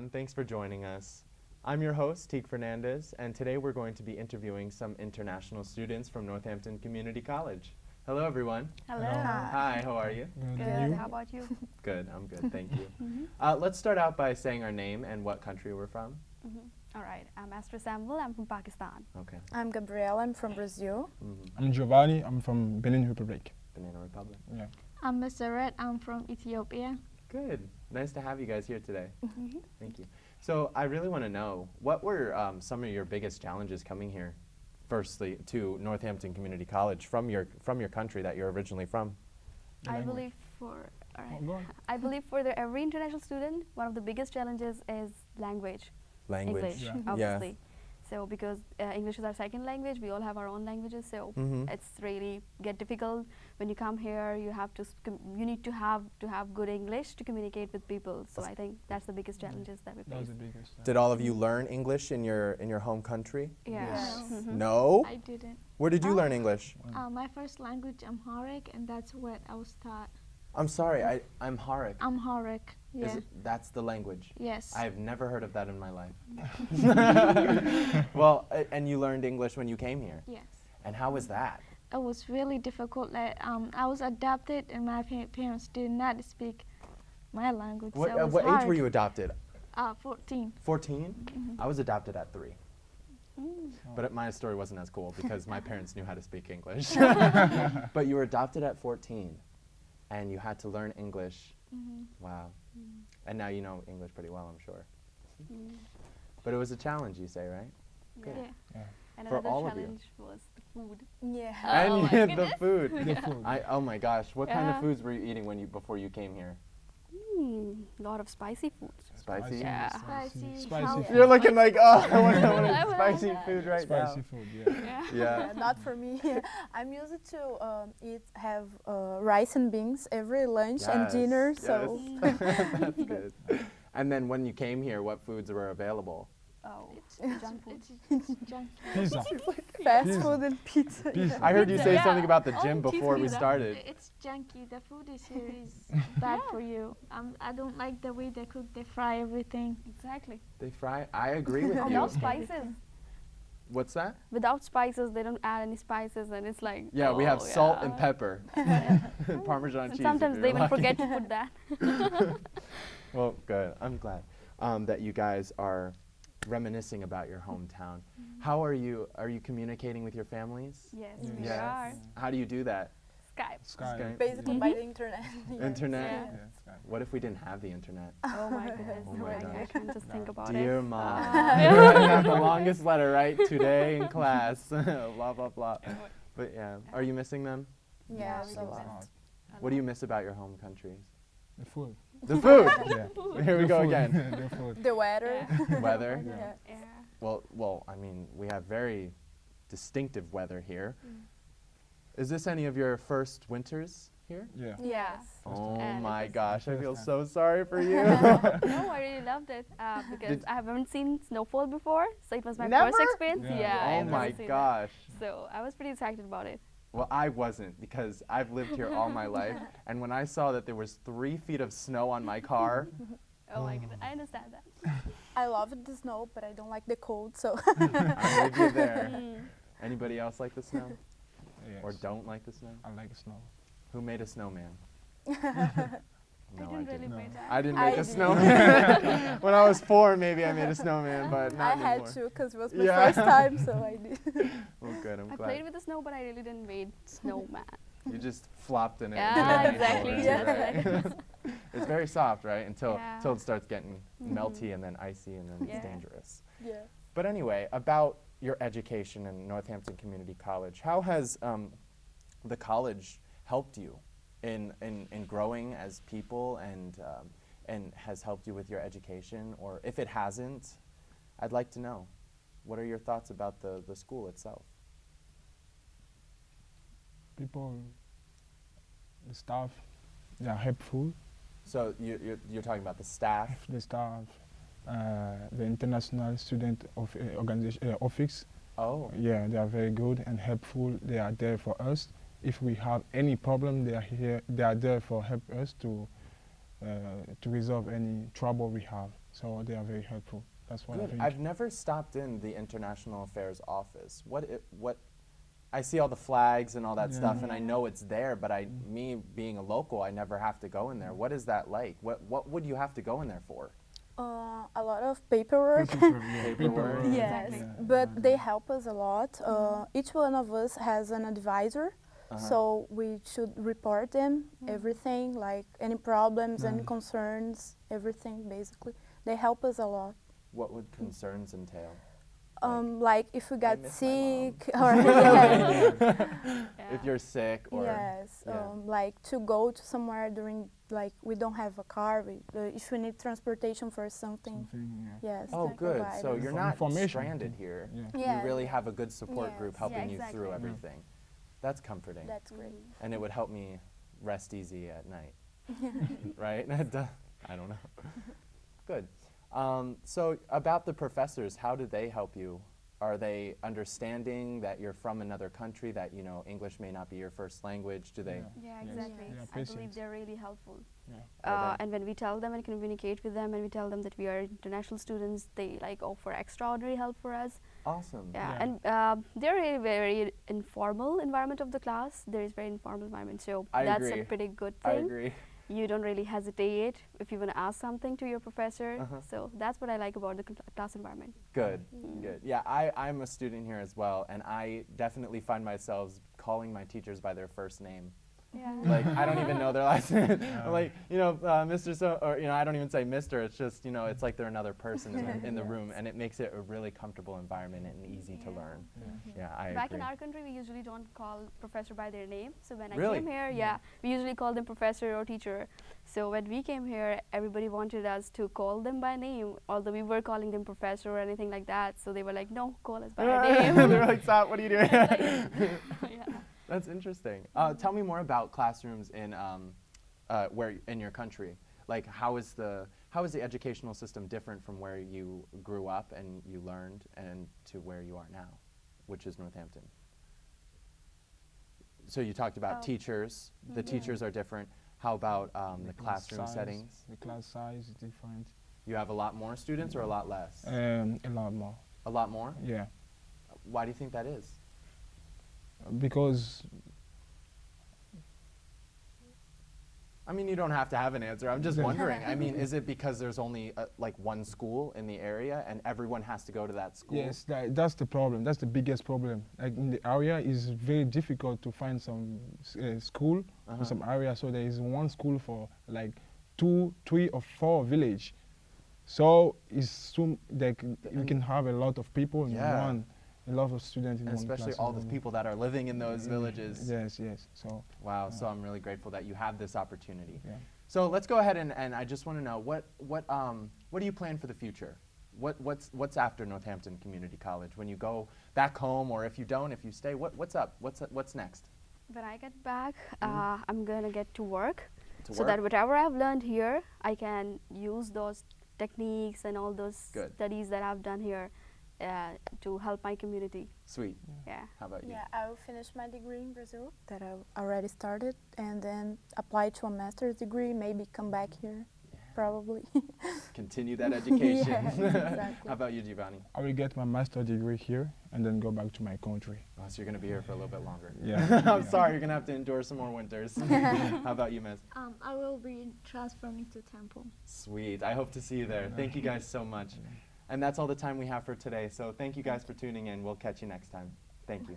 everyone. Thanks for joining us. I'm your host, Teague Fernandez, and today we're going to be interviewing some international students from Northampton Community College. Hello, everyone. Hello. Hi, how are you? Good. How about you? Good, I'm good, thank you. Let's start out by saying our name and what country we're from. All right. I'm Astrid Samuel. I'm from Pakistan. Okay. I'm Gabrielle. I'm from Brazil. I'm Giovanni. I'm from Benin Republic. Banana Republic. Yeah. I'm Mr. Red. I'm from Ethiopia. Good. Nice to have you guys here today. Thank you. So I really want to know, what were some of your biggest challenges coming here, firstly, to Northampton Community College from your country that you're originally from? I believe for every international student, one of the biggest challenges is language. Language. English, obviously. So because English is our second language, we all have our own languages. So it's really get difficult when you come here. You have to you need to have good English to communicate with people. So I think that's the biggest challenges that we face. Did all of you learn English in your home country? Yeah. Yes. No? I didn't. Where did you learn English? My first language, Amharic, and that's what I was taught. I'm sorry, I'm Amharic. Amharic, yeah. That's the language? Yes. I've never heard of that in my life. Well, and you learned English when you came here? Yes. And how was that? It was really difficult. Like, I was adopted, and my parents did not speak my language. What, so it was what age hard. were you adopted? 14. 14? I was adopted at 3. But my story wasn't as cool because my parents knew how to speak English. But you were adopted at 14, and you had to learn English. Wow. And now you know English pretty well, I'm sure. But it was a challenge, you say, right? Yeah. Yeah. And For another all of you. challenge was the food. Yeah. And Oh you my had the goodness. food. The food. Oh my gosh, what kind of Yeah. foods were you eating before you came here? A lot of spicy foods. Spicy? Yeah. Spicy, Spicy healthy. food. You're looking like, oh, I want I would spicy like that. food right Spicy now. food, yeah. Yeah. Yeah. Not for me. I'm used to have rice and beans every lunch and dinner. So yes. That's good. And then when you came here, what foods were available? Oh, It's junk food. junk. Pizza. fast Pizza. food and pizza. Pizza. I heard you say Yeah. something about the Oh, gym cheese before we pizza. started. It's junky. The food is here is bad for you. I don't like the way they cook. They fry everything. Exactly. They fry? I agree with you. Without spices. What's that? Without spices, they don't add any spices, and it's like. Yeah, we have oh, salt yeah. and pepper. Parmesan And cheese. if sometimes you're they even lucky. forget to put that. Well, good. I'm glad that you guys are reminiscing about your hometown. How are you? Are you communicating with your families? Yes, Yes. we Yes. are. How do you do that? Skype. Sky. Basically by the internet. Yes. Internet? Yeah. Yeah, Sky. What if we didn't have the internet? Oh my goodness. Oh my I gosh. can't just think about Dear it. Mom, Ah. I have the longest letter, right? Today in class, blah, blah, blah. But yeah, are you missing them? Yeah. Yeah, So What do you miss about your home countries? The food. The food! Yeah. Here we The go food. again. The food. the weather. Weather? Yeah. Yeah. Well, I mean, we have very distinctive weather here. Is this any of your first winters here? Yeah. Yes. Oh And it my was- gosh, I feel so sorry for you. No, I really loved it because Did- I haven't seen snowfall before, so it was my Never? first experience. Yeah. Yeah. Oh I've my never seen that. gosh. So I was pretty excited about it. Well, I wasn't because I've lived here all my life, and when I saw that there was 3 feet of snow on my car, Oh my goodness, I understand that. I love the snow, but I don't like the cold. So I'm with you there. Mm. Anybody else like the snow Yes. or don't like the snow? I like snow. Who made a snowman? I No, didn't really No. make that. I didn't I make a did. snowman. When I was 4, maybe I made a snowman, but I not had anymore. to because it was my Yeah. first time. So I did. Well, good. I'm I glad. played with the snow, but I really didn't make snowman. You just flopped in it. Yeah, and didn't exactly. make Yeah. it, right? It's very soft, right? Until Yeah. it starts getting melty and then icy and then it's Yeah. dangerous. Yeah. But anyway, about your education in Northampton Community College, how has the college helped you in growing as people and has helped you with your education? Or if it hasn't, I'd like to know. What are your thoughts about the school itself? People, the staff, they are helpful. So you're talking about the staff. The staff, the international student of organization office. Oh. Yeah, they are very good and helpful. They are there for us. If we have any problem, they are here. They are there for help us to resolve any trouble we have. So they are very helpful. That's what I Good. think. I've never stopped in the International Affairs office. What I see all the flags and all that stuff, and I know it's there, but me being a local, I never have to go in there. What is that like? What would you have to go in there for? A lot of paperwork. Paperwork. Yes, Exactly. but they help us a lot. Each one of us has an advisor, so we should report them everything, like any problems, any concerns, everything basically. They help us a lot. What would concerns entail? Like if we got miss my mom. sick or yeah. If you're sick or Yes, yeah. like to go to somewhere during, like we don't have a car, if we need transportation for something. Yes. Oh, they good. provide So us. you're For not information. stranded here. Yeah. Yeah. You really have a good support group Yes. helping Yeah, you through exactly. everything. That's comforting. That's great. And it would help me rest easy at night. Right? I don't know. Good. So about the professors, how do they help you? Are they understanding that you're from another country, that you know English may not be your first language? Do they? Yeah. Yeah, Yes. exactly. They are I believe patient. they're really helpful. Yeah. Are they? And when we tell them and communicate with them, and we tell them that we are international students, they like offer extraordinary help for us. Awesome. Yeah, Yeah. and they're a very informal environment of the class. There is very informal environment, so I that's agree. a pretty good I thing. agree. You don't really hesitate if you want to ask something to your professor. Uh-huh. So that's what I like about the class environment. Good. Good. Yeah, I'm a student here as well, and I definitely find myself calling my teachers by their first name. Yeah. Like I don't even know their last name. I'm like, you know, Mr. So, or you know, I don't even say Mr. It's just, you know, it's like they're another person in the room, and it makes it a really comfortable environment and easy to learn. Yeah, I Back agree. in our country, we usually don't call professor by their name. So when Really? I came here, yeah, we usually call them professor or teacher. So when we came here, everybody wanted us to call them by name, although we were calling them professor or anything like that. So they were like, no, call us by our name. They're like, stop! What are you doing? Yeah. That's interesting. Tell me more about classrooms in where in your country. Like, how is the educational system different from where you grew up and you learned, and to where you are now, which is Northampton? So you talked about teachers. The teachers are different. How about the classroom size, settings? The class size is different. You have a lot more students or a lot less? A lot more. A lot more? Yeah. Why do you think that is? Because I mean, you don't have to have an answer. I'm just wondering. I mean, is it because there's only like one school in the area and everyone has to go to that school? yes, that's the problem. That's the biggest problem. Like in the area, it's very difficult to find some school in some area. So there is one school for like 2, 3, or 4 village. So it's soon like you can have a lot of people in Yeah. one, a lot of students in And one especially class all the room. people that are living in those villages. Yes, yes. So Wow, so I'm really grateful that you have this opportunity. yeah. So let's go ahead and I just want to know what do you plan for the future? What's after Northampton Community College? When you go back home, or if you don't, if you stay, what's up? What's next? When I get back, I'm gonna get to work, To so work? that whatever I've learned here, I can use those techniques and all those Good. studies that I've done here to help my community. Sweet. Yeah. How about you? Yeah, I will finish my degree in Brazil that I already started, and then apply to a master's degree, maybe come back here, probably. Continue that education. Yes, exactly. How about you, Giovanni? I will get my master's degree here and then go back to my country. Oh, so you're going to be here for a little bit longer. Yeah. I'm sorry, you're going to have to endure some more winters. How about you, Miss? I will be transferring to Temple. Sweet. I hope to see you there. Thank you guys so much. And that's all the time we have for today. So thank you guys for tuning in. We'll catch you next time. Thank you.